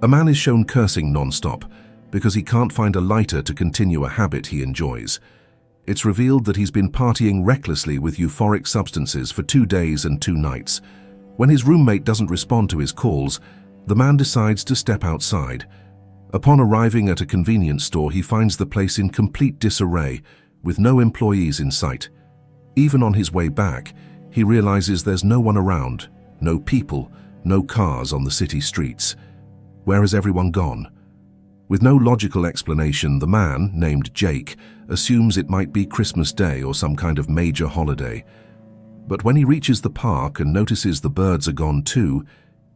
A man is shown cursing non-stop because he can't find a lighter to continue a habit he enjoys. It's revealed that he's been partying recklessly with euphoric substances for 2 days and 2 nights. When his roommate doesn't respond to his calls, the man decides to step outside. Upon arriving at a convenience store, he finds the place in complete disarray, with no employees in sight. Even on his way back, he realizes there's no one around, no people, no cars on the city streets. Where has everyone gone? With no logical explanation, the man, named Jake, assumes it might be Christmas Day or some kind of major holiday. But when he reaches the park and notices the birds are gone too,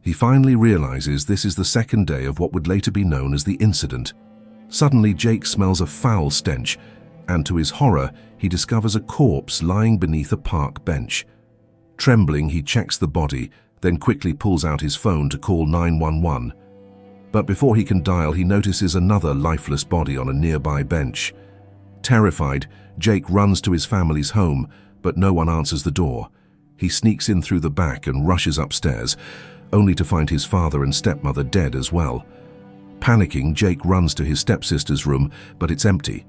he finally realizes this is the second day of what would later be known as the incident. Suddenly, Jake smells a foul stench, and to his horror, he discovers a corpse lying beneath a park bench. Trembling, he checks the body, then quickly pulls out his phone to call 911. But before he can dial, he notices another lifeless body on a nearby bench. Terrified, Jake runs to his family's home, but no one answers the door. He sneaks in through the back and rushes upstairs, only to find his father and stepmother dead as well. Panicking, Jake runs to his stepsister's room, but it's empty.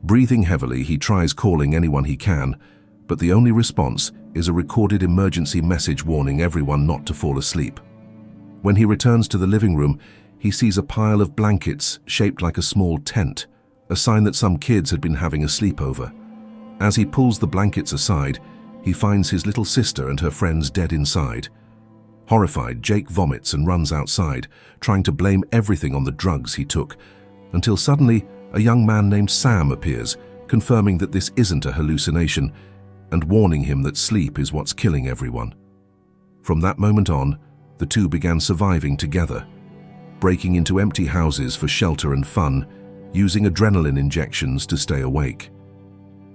Breathing heavily, he tries calling anyone he can, but the only response is a recorded emergency message warning everyone not to fall asleep. When he returns to the living room, he sees a pile of blankets shaped like a small tent, a sign that some kids had been having a sleepover. As he pulls the blankets aside, he finds his little sister and her friends dead inside. Horrified, Jake vomits and runs outside, trying to blame everything on the drugs he took, until suddenly a young man named Sam appears, confirming that this isn't a hallucination and warning him that sleep is what's killing everyone. From that moment on, the two began surviving together, breaking into empty houses for shelter and fun, using adrenaline injections to stay awake.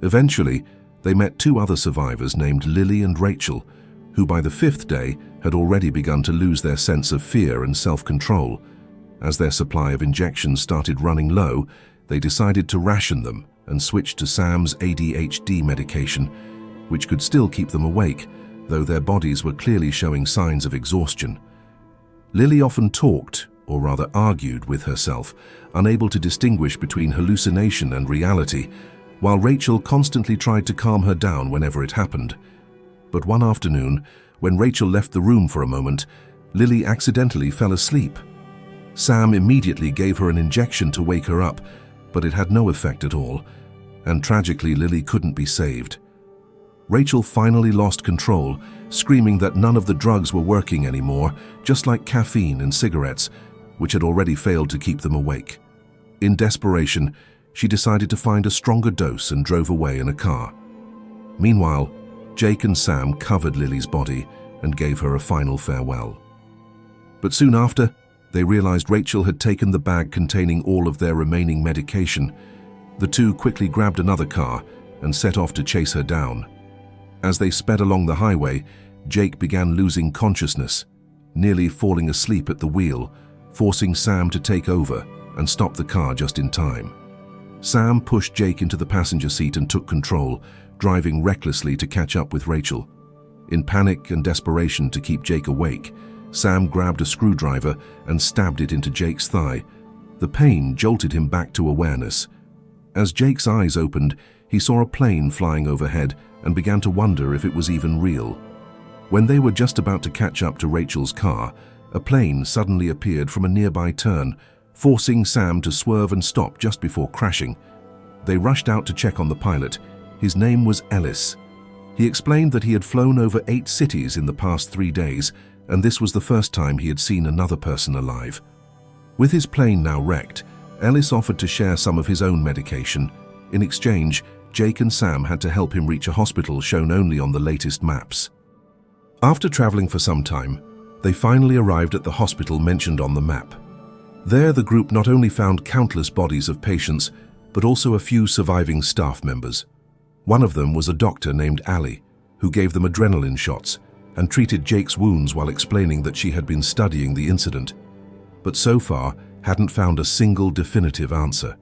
Eventually, they met 2 other survivors named Lily and Rachel, who by the 5th day had already begun to lose their sense of fear and self-control. As their supply of injections started running low, they decided to ration them and switch to Sam's ADHD medication, which could still keep them awake, though their bodies were clearly showing signs of exhaustion. Lily often talked, or rather argued, with herself, unable to distinguish between hallucination and reality, while Rachel constantly tried to calm her down whenever it happened. But one afternoon, when Rachel left the room for a moment, Lily accidentally fell asleep. Sam immediately gave her an injection to wake her up, but it had no effect at all, and tragically Lily couldn't be saved. Rachel finally lost control, screaming that none of the drugs were working anymore, just like caffeine and cigarettes, which had already failed to keep them awake. In desperation, she decided to find a stronger dose and drove away in a car. Meanwhile, Jake and Sam covered Lily's body and gave her a final farewell. But soon after, they realized Rachel had taken the bag containing all of their remaining medication. The two quickly grabbed another car and set off to chase her down. As they sped along the highway, Jake began losing consciousness, nearly falling asleep at the wheel, forcing Sam to take over and stop the car just in time. Sam pushed Jake into the passenger seat and took control, driving recklessly to catch up with Rachel. In panic and desperation to keep Jake awake, Sam grabbed a screwdriver and stabbed it into Jake's thigh. The pain jolted him back to awareness. As Jake's eyes opened, he saw a plane flying overhead and began to wonder if it was even real. When they were just about to catch up to Rachel's car, a plane suddenly appeared from a nearby turn, forcing Sam to swerve and stop just before crashing. They rushed out to check on the pilot. His name was Ellis. He explained that he had flown over 8 cities in the past 3 days, and this was the first time he had seen another person alive. With his plane now wrecked, Ellis offered to share some of his own medication. In exchange, Jake and Sam had to help him reach a hospital shown only on the latest maps. After traveling for some time, they finally arrived at the hospital mentioned on the map. There, the group not only found countless bodies of patients, but also a few surviving staff members. One of them was a doctor named Ali, who gave them adrenaline shots and treated Jake's wounds while explaining that she had been studying the incident, but so far hadn't found a single definitive answer.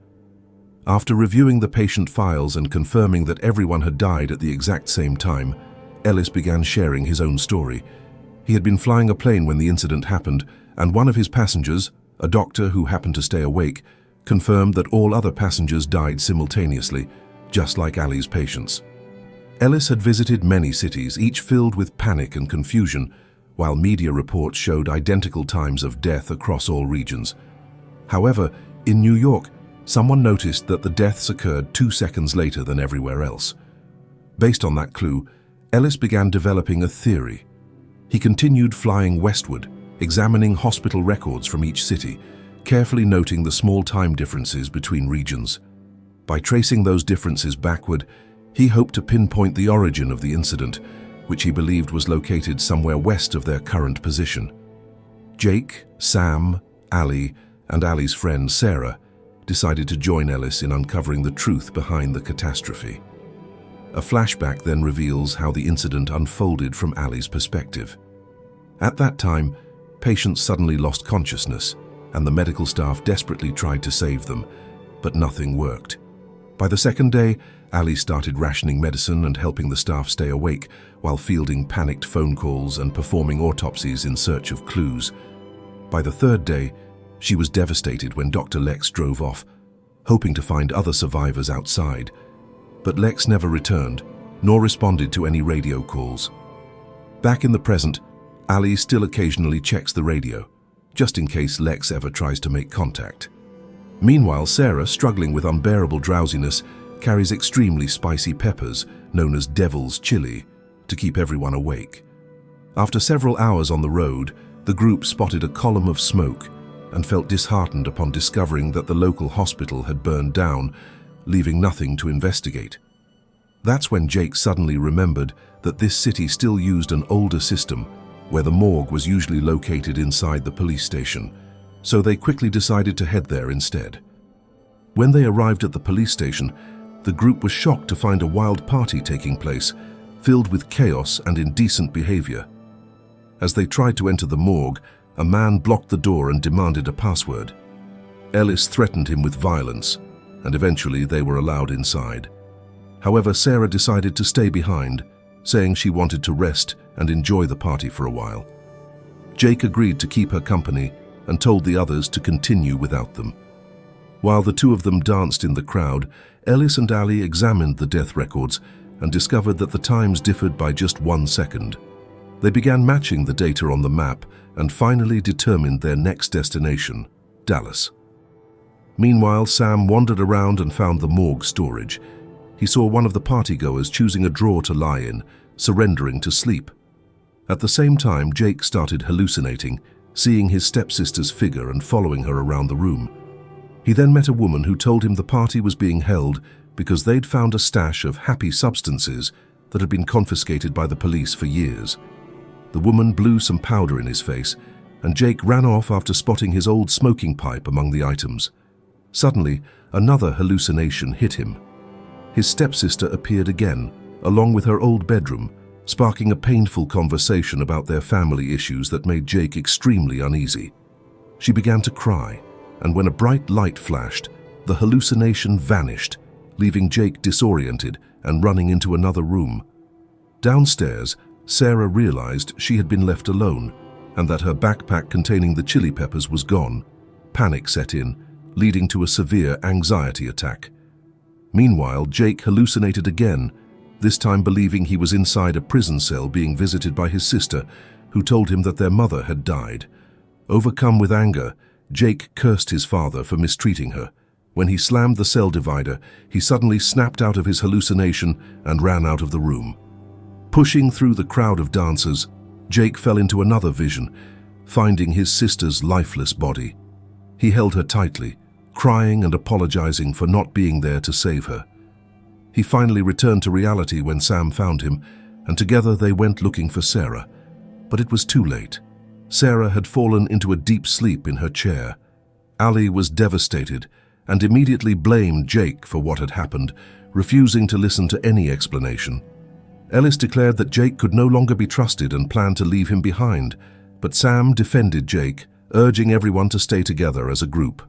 After reviewing the patient files and confirming that everyone had died at the exact same time, Ellis began sharing his own story. He had been flying a plane when the incident happened, and one of his passengers, A doctor who happened to stay awake confirmed that all other passengers died simultaneously, just like Ali's patients. Ellis had visited many cities, each filled with panic and confusion, while media reports showed identical times of death across all regions. However, in New York, someone noticed that the deaths occurred 2 seconds later than everywhere else. Based on that clue, Ellis began developing a theory. He continued flying westward, examining hospital records from each city, carefully noting the small time differences between regions. By tracing those differences backward, he hoped to pinpoint the origin of the incident, which he believed was located somewhere west of their current position. Jake, Sam, Ali, and Ali's friend Sarah decided to join Ellis in uncovering the truth behind the catastrophe. A flashback then reveals how the incident unfolded from Ali's perspective. At that time, patients suddenly lost consciousness, and the medical staff desperately tried to save them, but nothing worked. By the second day, Ali started rationing medicine and helping the staff stay awake while fielding panicked phone calls and performing autopsies in search of clues. By the third day, she was devastated when Dr. Lex drove off, hoping to find other survivors outside. But Lex never returned, nor responded to any radio calls. Back in the present, Ali still occasionally checks the radio, just in case Lex ever tries to make contact. Meanwhile, Sarah, struggling with unbearable drowsiness, carries extremely spicy peppers, known as devil's chili, to keep everyone awake. After several hours on the road, the group spotted a column of smoke and felt disheartened upon discovering that the local hospital had burned down, leaving nothing to investigate. That's when Jake suddenly remembered that this city still used an older system, where the morgue was usually located inside the police station, so they quickly decided to head there instead. When they arrived at the police station, the group was shocked to find a wild party taking place, filled with chaos and indecent behavior. As they tried to enter the morgue, a man blocked the door and demanded a password. Ellis threatened him with violence, and eventually they were allowed inside. However, Sarah decided to stay behind, saying she wanted to rest and enjoy the party for a while. Jake agreed to keep her company and told the others to continue without them. While the two of them danced in the crowd, Ellis and Ali examined the death records and discovered that the times differed by just 1 second. They began matching the data on the map and finally determined their next destination, Dallas. Meanwhile, Sam wandered around and found the morgue storage. He saw one of the partygoers choosing a drawer to lie in, surrendering to sleep. At the same time, Jake started hallucinating, seeing his stepsister's figure and following her around the room. He then met a woman who told him the party was being held because they'd found a stash of happy substances that had been confiscated by the police for years. The woman blew some powder in his face, and Jake ran off after spotting his old smoking pipe among the items. Suddenly, another hallucination hit him. His stepsister appeared again, along with her old bedroom, sparking a painful conversation about their family issues that made Jake extremely uneasy. She began to cry, and when a bright light flashed, the hallucination vanished, leaving Jake disoriented and running into another room. Downstairs, Sarah realized she had been left alone and that her backpack containing the chili peppers was gone. Panic set in, leading to a severe anxiety attack. Meanwhile, Jake hallucinated again, this time believing he was inside a prison cell being visited by his sister, who told him that their mother had died. Overcome with anger, Jake cursed his father for mistreating her. When he slammed the cell divider, he suddenly snapped out of his hallucination and ran out of the room. Pushing through the crowd of dancers, Jake fell into another vision, finding his sister's lifeless body. He held her tightly, crying and apologizing for not being there to save her. He finally returned to reality when Sam found him, and together they went looking for Sarah. But it was too late. Sarah had fallen into a deep sleep in her chair. Ali was devastated and immediately blamed Jake for what had happened, refusing to listen to any explanation. Ellis declared that Jake could no longer be trusted and planned to leave him behind, but Sam defended Jake, urging everyone to stay together as a group.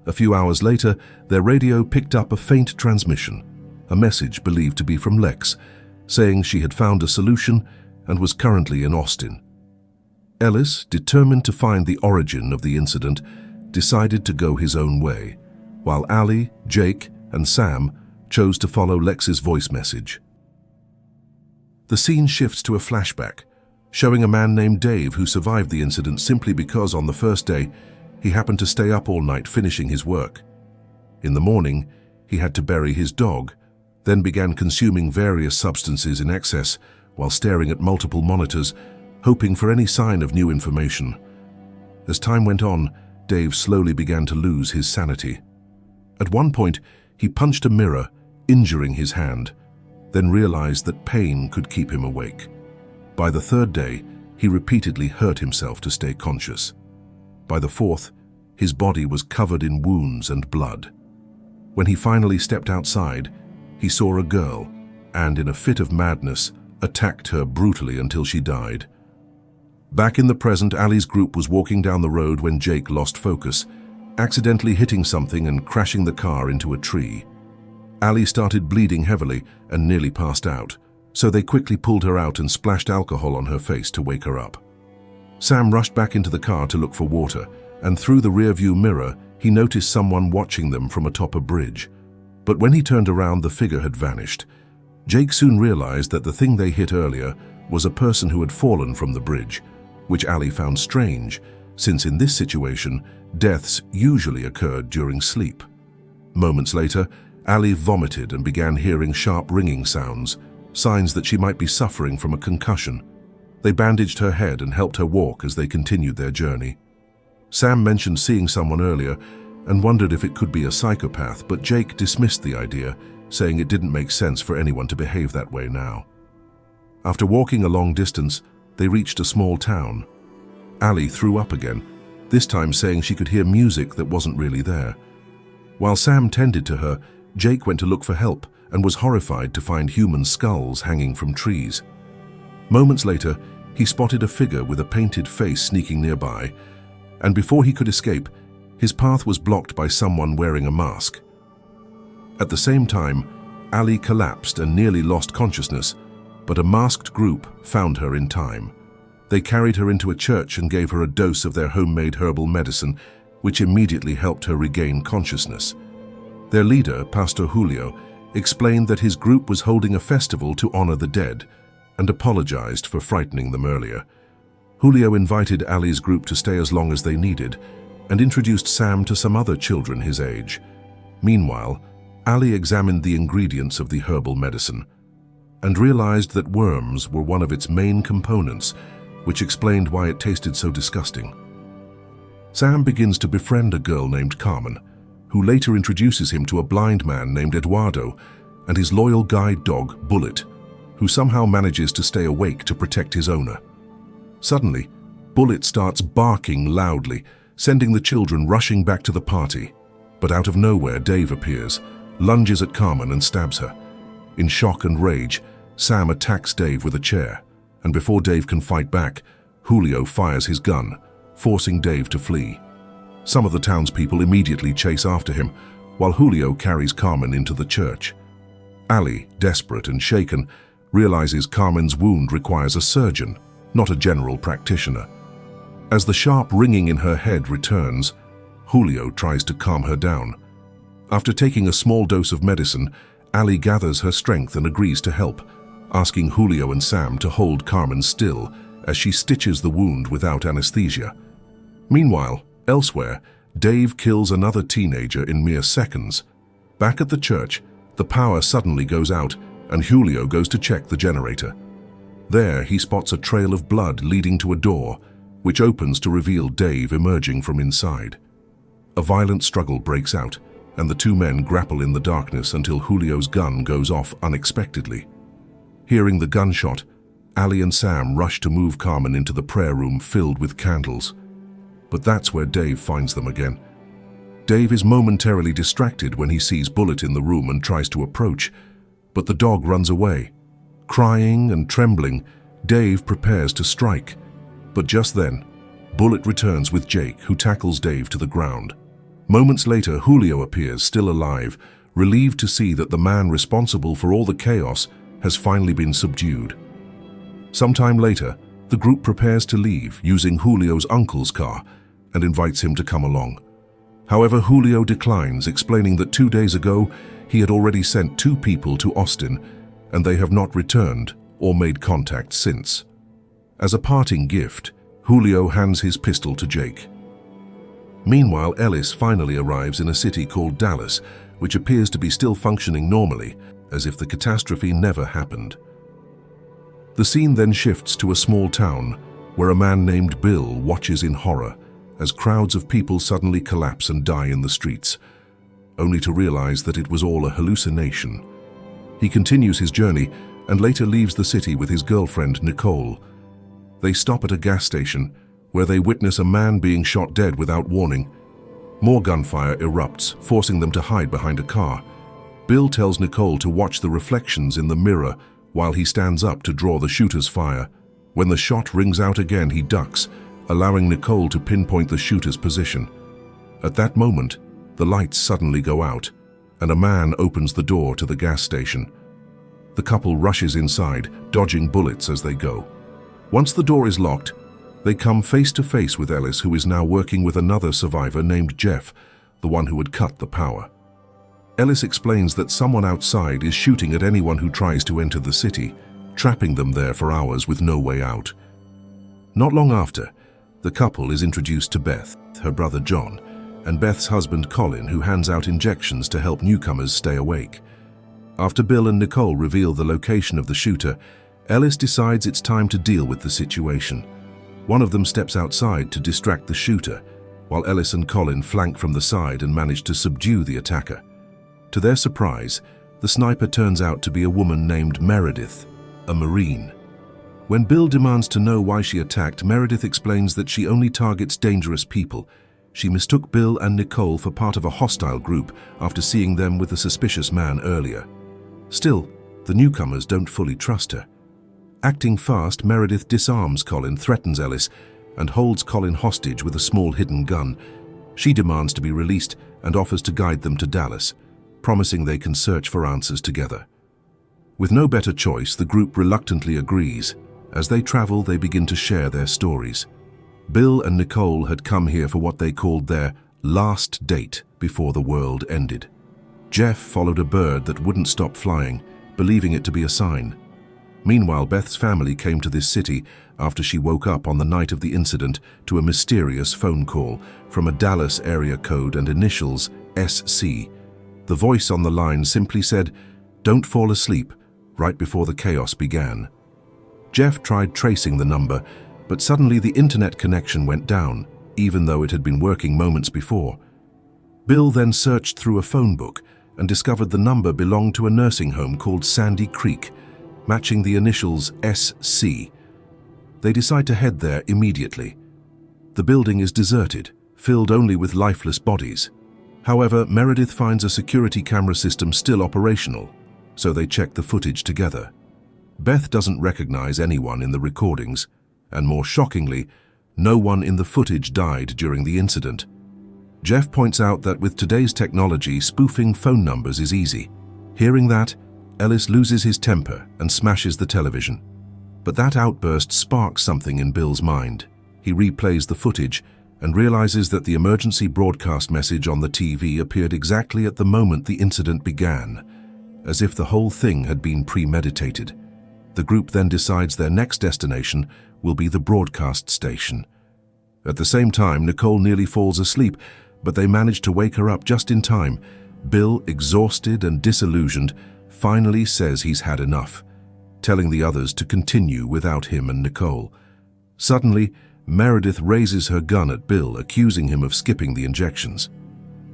A few hours later, their radio picked up a faint transmission, a message believed to be from Lex, saying she had found a solution and was currently in Austin. Ellis, determined to find the origin of the incident, decided to go his own way, while Ali, Jake, and Sam chose to follow Lex's voice message. The scene shifts to a flashback, showing a man named Dave who survived the incident simply because on the first day, he happened to stay up all night finishing his work. In the morning, he had to bury his dog, then began consuming various substances in excess while staring at multiple monitors, hoping for any sign of new information. As time went on, Dave slowly began to lose his sanity. At one point, he punched a mirror, injuring his hand, then realized that pain could keep him awake. By the third day, he repeatedly hurt himself to stay conscious. By the fourth, his body was covered in wounds and blood. When he finally stepped outside, he saw a girl and, in a fit of madness, attacked her brutally until she died. Back in the present, Ali's group was walking down the road when Jake lost focus, accidentally hitting something and crashing the car into a tree. Ali started bleeding heavily and nearly passed out, so they quickly pulled her out and splashed alcohol on her face to wake her up. Sam rushed back into the car to look for water, and through the rearview mirror, he noticed someone watching them from atop a bridge. But when he turned around, the figure had vanished. Jake soon realized that the thing they hit earlier was a person who had fallen from the bridge, which Ali found strange, since in this situation, deaths usually occurred during sleep. Moments later, Ali vomited and began hearing sharp ringing sounds, signs that she might be suffering from a concussion. They bandaged her head and helped her walk as they continued their journey. Sam mentioned seeing someone earlier and wondered if it could be a psychopath, but Jake dismissed the idea, saying it didn't make sense for anyone to behave that way now. After walking a long distance, they reached a small town. Ali threw up again, this time saying she could hear music that wasn't really there. While Sam tended to her, Jake went to look for help and was horrified to find human skulls hanging from trees. Moments later, he spotted a figure with a painted face sneaking nearby, and before he could escape, his path was blocked by someone wearing a mask. At the same time, Ali collapsed and nearly lost consciousness, but a masked group found her in time. They carried her into a church and gave her a dose of their homemade herbal medicine, which immediately helped her regain consciousness. Their leader, Pastor Julio, explained that his group was holding a festival to honor the dead and apologized for frightening them earlier. Julio invited Ali's group to stay as long as they needed and introduced Sam to some other children his age. Meanwhile, Ali examined the ingredients of the herbal medicine and realized that worms were one of its main components, which explained why it tasted so disgusting. Sam begins to befriend a girl named Carmen, who later introduces him to a blind man named Eduardo and his loyal guide dog, Bullet, who somehow manages to stay awake to protect his owner. Suddenly, Bullet starts barking loudly, sending the children rushing back to the party. But out of nowhere, Dave appears, lunges at Carmen and stabs her. In shock and rage, Sam attacks Dave with a chair, and before Dave can fight back, Julio fires his gun, forcing Dave to flee. Some of the townspeople immediately chase after him, while Julio carries Carmen into the church. Ali, desperate and shaken, realizes Carmen's wound requires a surgeon, not a general practitioner. As the sharp ringing in her head returns, Julio tries to calm her down. After taking a small dose of medicine, Ali gathers her strength and agrees to help, asking Julio and Sam to hold Carmen still as she stitches the wound without anesthesia. Meanwhile, elsewhere, Dave kills another teenager in mere seconds. Back at the church, the power suddenly goes out and Julio goes to check the generator. There, he spots a trail of blood leading to a door, which opens to reveal Dave emerging from inside. A violent struggle breaks out, and the two men grapple in the darkness until Julio's gun goes off unexpectedly. Hearing the gunshot, Ali and Sam rush to move Carmen into the prayer room filled with candles. But that's where Dave finds them again. Dave is momentarily distracted when he sees Bullet in the room and tries to approach, but the dog runs away. Crying and trembling, Dave prepares to strike. But just then, Bullet returns with Jake, who tackles Dave to the ground. Moments later, Julio appears, still alive, relieved to see that the man responsible for all the chaos has finally been subdued. Sometime later, the group prepares to leave using Julio's uncle's car and invites him to come along. However, Julio declines, explaining that 2 days ago he had already sent 2 people to Austin, and they have not returned or made contact since. As a parting gift, Julio hands his pistol to Jake. Meanwhile, Ellis finally arrives in a city called Dallas, which appears to be still functioning normally, as if the catastrophe never happened. The scene then shifts to a small town, where a man named Bill watches in horror as crowds of people suddenly collapse and die in the streets, only to realize that it was all a hallucination. He continues his journey and later leaves the city with his girlfriend, Nicole. They stop at a gas station, where they witness a man being shot dead without warning. More gunfire erupts, forcing them to hide behind a car. Bill tells Nicole to watch the reflections in the mirror while he stands up to draw the shooter's fire. When the shot rings out again, he ducks, allowing Nicole to pinpoint the shooter's position. At that moment, the lights suddenly go out, and a man opens the door to the gas station. The couple rushes inside, dodging bullets as they go. Once the door is locked, they come face to face with Ellis, who is now working with another survivor named Jeff, the one who had cut the power. Ellis explains that someone outside is shooting at anyone who tries to enter the city, trapping them there for hours with no way out. Not long after, the couple is introduced to Beth, her brother John, and Beth's husband Colin, who hands out injections to help newcomers stay awake. After Bill and Nicole reveal the location of the shooter, Ellis decides it's time to deal with the situation. One of them steps outside to distract the shooter, while Ellis and Colin flank from the side and manage to subdue the attacker. To their surprise, the sniper turns out to be a woman named Meredith, a Marine. When Bill demands to know why she attacked, Meredith explains that she only targets dangerous people. She mistook Bill and Nicole for part of a hostile group after seeing them with a suspicious man earlier. Still, the newcomers don't fully trust her. Acting fast, Meredith disarms Colin, threatens Ellis, and holds Colin hostage with a small hidden gun. She demands to be released and offers to guide them to Dallas, promising they can search for answers together. With no better choice, the group reluctantly agrees. As they travel, they begin to share their stories. Bill and Nicole had come here for what they called their last date before the world ended. Jeff followed a bird that wouldn't stop flying, believing it to be a sign. Meanwhile, Beth's family came to this city after she woke up on the night of the incident to a mysterious phone call from a Dallas area code and initials SC. The voice on the line simply said, "Don't fall asleep," right before the chaos began. Jeff tried tracing the number, but suddenly the internet connection went down, even though it had been working moments before. Bill then searched through a phone book and discovered the number belonged to a nursing home called Sandy Creek, matching the initials SC. They decide to head there immediately. The building is deserted, filled only with lifeless bodies. However, Meredith finds a security camera system still operational, so they check the footage together. Beth doesn't recognize anyone in the recordings, and more shockingly, no one in the footage died during the incident. Jeff points out that with today's technology, spoofing phone numbers is easy. Hearing that, Ellis loses his temper and smashes the television. But that outburst sparks something in Bill's mind. He replays the footage and realizes that the emergency broadcast message on the TV appeared exactly at the moment the incident began, as if the whole thing had been premeditated. The group then decides their next destination will be the broadcast station. At the same time, Nicole nearly falls asleep, but they manage to wake her up just in time. Bill, exhausted and disillusioned, finally says he's had enough, telling the others to continue without him and Nicole. Suddenly, Meredith raises her gun at Bill, accusing him of skipping the injections.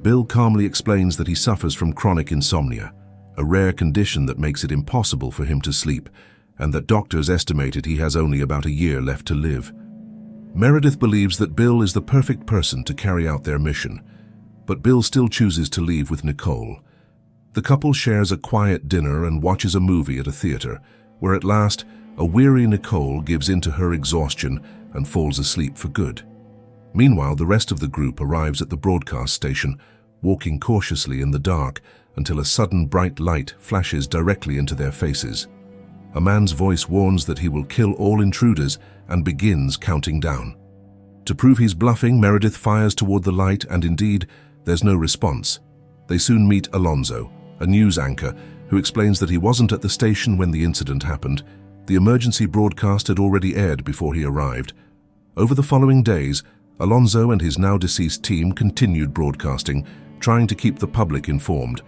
Bill calmly explains that he suffers from chronic insomnia, a rare condition that makes it impossible for him to sleep, and that doctors estimated he has only about a year left to live. Meredith believes that Bill is the perfect person to carry out their mission, but Bill still chooses to leave with Nicole. The couple shares a quiet dinner and watches a movie at a theater, where at last, a weary Nicole gives in to her exhaustion and falls asleep for good. Meanwhile, the rest of the group arrives at the broadcast station, walking cautiously in the dark until a sudden bright light flashes directly into their faces. A man's voice warns that he will kill all intruders and begins counting down. To prove he's bluffing, Meredith fires toward the light, and indeed, There's no response. They soon meet Alonso, a news anchor, who explains that he wasn't at the station when the incident happened. The emergency broadcast had already aired before he arrived. Over the following days, Alonso and his now-deceased team continued broadcasting, trying to keep the public informed.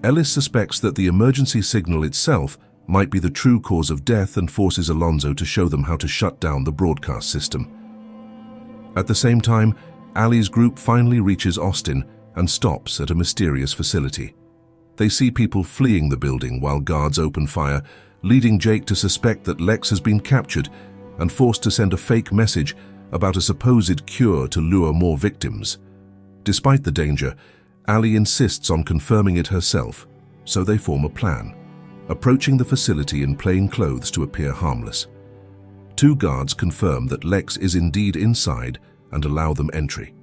Ellis suspects that the emergency signal itself might be the true cause of death and forces Alonso to show them how to shut down the broadcast system. At the same time, Ali's group finally reaches Austin and stops at a mysterious facility. They see people fleeing the building while guards open fire, leading Jake to suspect that Lex has been captured and forced to send a fake message about a supposed cure to lure more victims. Despite the danger, Ali insists on confirming it herself, so they form a plan, approaching the facility in plain clothes to appear harmless. Two guards confirm that Lex is indeed inside and allow them entry.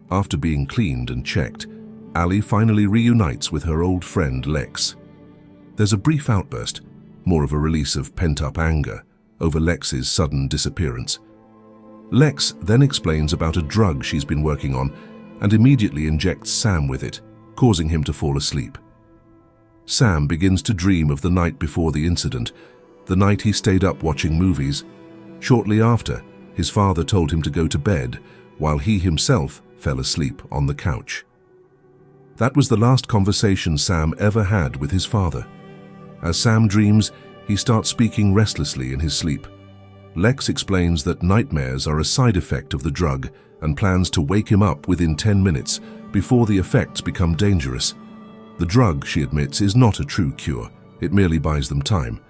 After being cleaned and checked, Ali finally reunites with her old friend Lex. There's a brief outburst, more of a release of pent-up anger, over Lex's sudden disappearance. Lex then explains about a drug she's been working on and immediately injects Sam with it, causing him to fall asleep. Sam begins to dream of the night before the incident, the night he stayed up watching movies. Shortly after, his father told him to go to bed, while he himself fell asleep on the couch. That was the last conversation Sam ever had with his father. As Sam dreams, he starts speaking restlessly in his sleep. Lex explains that nightmares are a side effect of the drug and plans to wake him up within 10 minutes before the effects become dangerous. The drug, she admits, is not a true cure. It merely buys them time.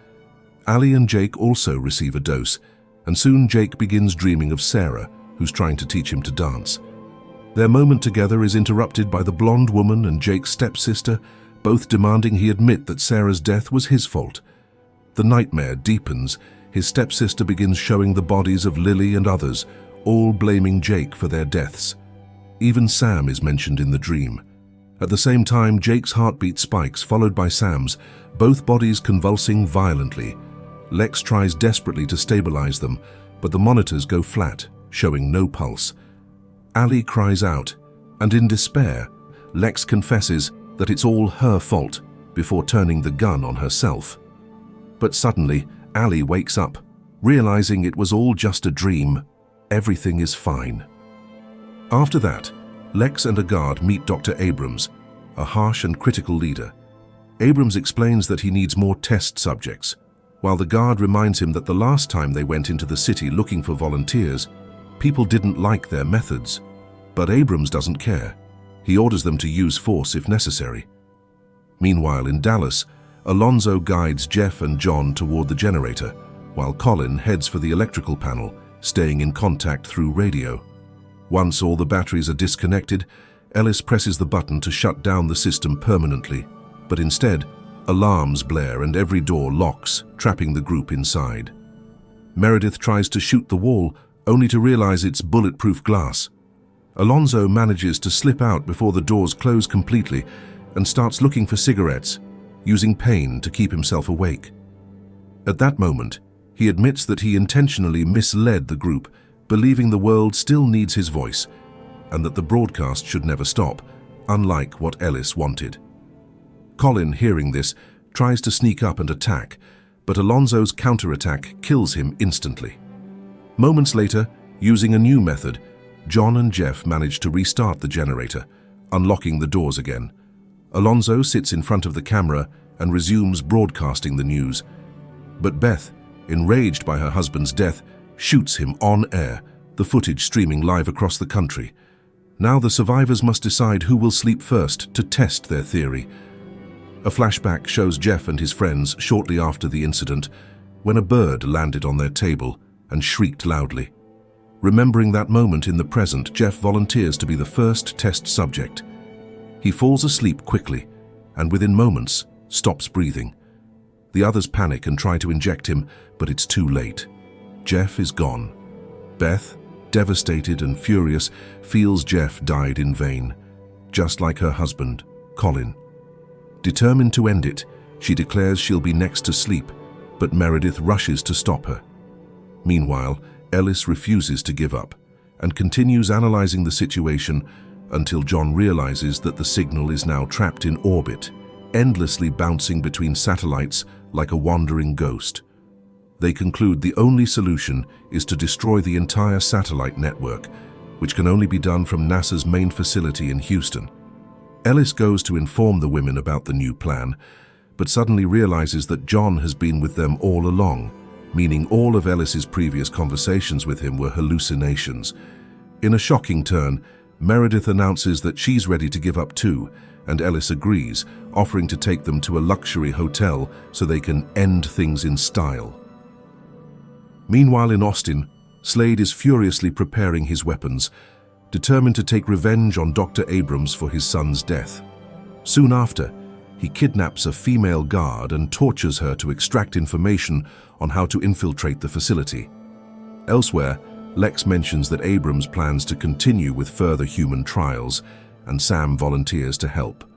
Ali and Jake also receive a dose, and soon Jake begins dreaming of Sarah, who's trying to teach him to dance. Their moment together is interrupted by the blonde woman and Jake's stepsister, both demanding he admit that Sarah's death was his fault. The nightmare deepens. His stepsister begins showing the bodies of Lily and others, all blaming Jake for their deaths. Even Sam is mentioned in the dream. At the same time, Jake's heartbeat spikes, followed by Sam's, both bodies convulsing violently. Lex tries desperately to stabilize them, but the monitors go flat, showing no pulse. Ali cries out, and in despair, Lex confesses that it's all her fault before turning the gun on herself. But suddenly, Ali wakes up, realizing it was all just a dream. Everything is fine. After that, Lex and a guard meet Dr. Abrams, a harsh and critical leader. Abrams explains that he needs more test subjects, while the guard reminds him that the last time they went into the city looking for volunteers, people didn't like their methods. But Abrams doesn't care. He orders them to use force if necessary. Meanwhile, in Dallas, Alonso guides Jeff and John toward the generator, while Colin heads for the electrical panel, staying in contact through radio. Once all the batteries are disconnected, Ellis presses the button to shut down the system permanently, but instead, alarms blare and every door locks, trapping the group inside. Meredith tries to shoot the wall, only to realize it's bulletproof glass. Alonso manages to slip out before the doors close completely and starts looking for cigarettes, using pain to keep himself awake. At that moment, he admits that he intentionally misled the group, believing the world still needs his voice and that the broadcast should never stop, unlike what Ellis wanted. Colin, hearing this, tries to sneak up and attack, but Alonso's counterattack kills him instantly. Moments later, using a new method, John and Jeff manage to restart the generator, unlocking the doors again. Alonso sits in front of the camera and resumes broadcasting the news. But Beth, enraged by her husband's death, shoots him on air, the footage streaming live across the country. Now the survivors must decide who will sleep first to test their theory. A flashback shows Jeff and his friends shortly after the incident, when a bird landed on their table and shrieked loudly. Remembering that moment in the present, Jeff volunteers to be the first test subject. He falls asleep quickly, and within moments, stops breathing. The others panic and try to inject him, but it's too late. Jeff is gone. Beth, devastated and furious, feels Jeff died in vain, just like her husband, Colin. Determined to end it, she declares she'll be next to sleep, but Meredith rushes to stop her. Meanwhile, Ellis refuses to give up and continues analyzing the situation until John realizes that the signal is now trapped in orbit, endlessly bouncing between satellites like a wandering ghost. They conclude the only solution is to destroy the entire satellite network, which can only be done from NASA's main facility in Houston. Ellis goes to inform the women about the new plan, but suddenly realizes that John has been with them all along, meaning all of Ellis's previous conversations with him were hallucinations. In a shocking turn, Meredith announces that she's ready to give up too, and Ellis agrees, offering to take them to a luxury hotel so they can end things in style. Meanwhile in Austin, Slade is furiously preparing his weapons, determined to take revenge on Dr. Abrams for his son's death. Soon after, he kidnaps a female guard and tortures her to extract information on how to infiltrate the facility. Elsewhere, Lex mentions that Abrams plans to continue with further human trials, and Sam volunteers to help.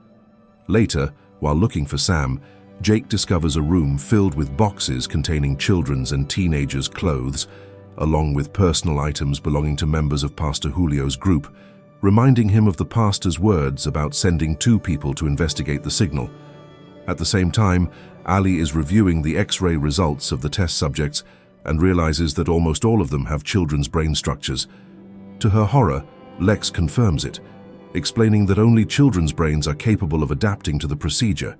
Later, while looking for Sam, Jake discovers a room filled with boxes containing children's and teenagers' clothes, along with personal items belonging to members of Pastor Julio's group, reminding him of the pastor's words about sending 2 people to investigate the signal. At the same time, Ali is reviewing the X-ray results of the test subjects and realizes that almost all of them have children's brain structures. To her horror, Lex confirms it, explaining that only children's brains are capable of adapting to the procedure,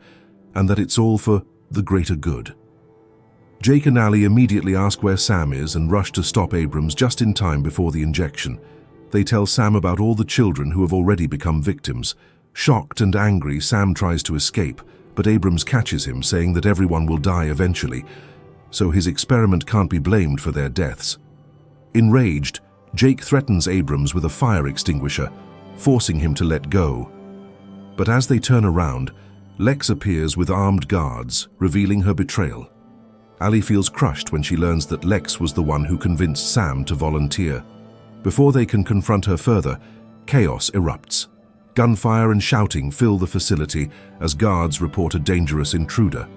and that it's all for the greater good. Jake and Ali immediately ask where Sam is and rush to stop Abrams just in time before the injection. They tell Sam about all the children who have already become victims. Shocked and angry, Sam tries to escape, but Abrams catches him, saying that everyone will die eventually, so his experiment can't be blamed for their deaths. Enraged, Jake threatens Abrams with a fire extinguisher, forcing him to let go. But as they turn around, Lex appears with armed guards, revealing her betrayal. Ali feels crushed when she learns that Lex was the one who convinced Sam to volunteer. Before they can confront her further, chaos erupts. Gunfire and shouting fill the facility as guards report a dangerous intruder.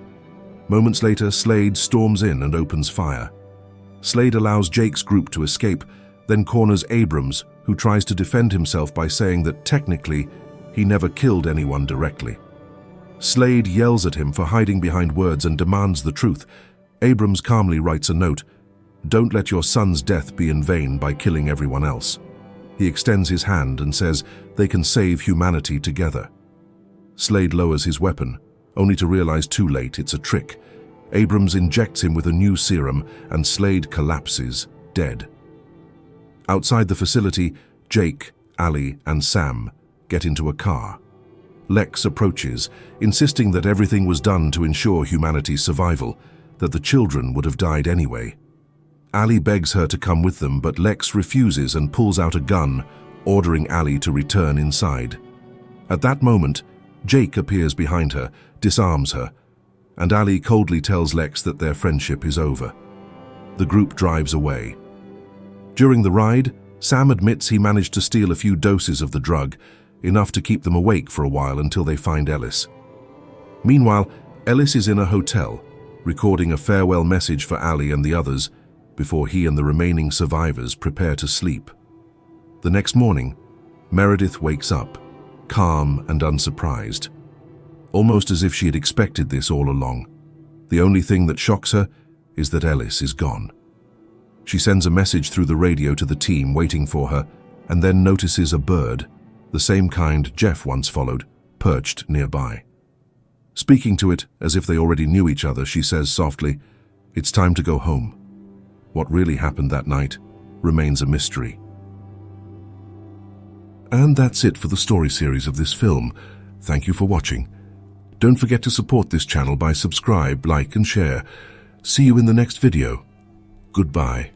Moments later, Slade storms in and opens fire. Slade allows Jake's group to escape, then corners Abrams, who tries to defend himself by saying that technically, he never killed anyone directly. Slade yells at him for hiding behind words and demands the truth. Abrams calmly writes a note, "Don't let your son's death be in vain by killing everyone else." He extends his hand and says they can save humanity together. Slade lowers his weapon, only to realize too late it's a trick. Abrams injects him with a new serum and Slade collapses, dead. Outside the facility, Jake, Ali, and Sam get into a car. Lex approaches, insisting that everything was done to ensure humanity's survival, that the children would have died anyway. Ali begs her to come with them, but Lex refuses and pulls out a gun, ordering Ali to return inside. At that moment, Jake appears behind her, disarms her, and Ali coldly tells Lex that their friendship is over. The group drives away. During the ride, Sam admits he managed to steal a few doses of the drug, enough to keep them awake for a while until they find Ellis. Meanwhile, Ellis is in a hotel, recording a farewell message for Ali and the others before he and the remaining survivors prepare to sleep. The next morning, Meredith wakes up, calm and unsurprised, almost as if she had expected this all along. The only thing that shocks her is that Ellis is gone. She sends a message through the radio to the team waiting for her, and then notices a bird, the same kind Jeff once followed, perched nearby. Speaking to it as if they already knew each other, she says softly, "It's time to go home." What really happened that night remains a mystery. And that's it for the story series of this film. Thank you for watching. Don't forget to support this channel by subscribe, like and share. See you in the next video. Goodbye.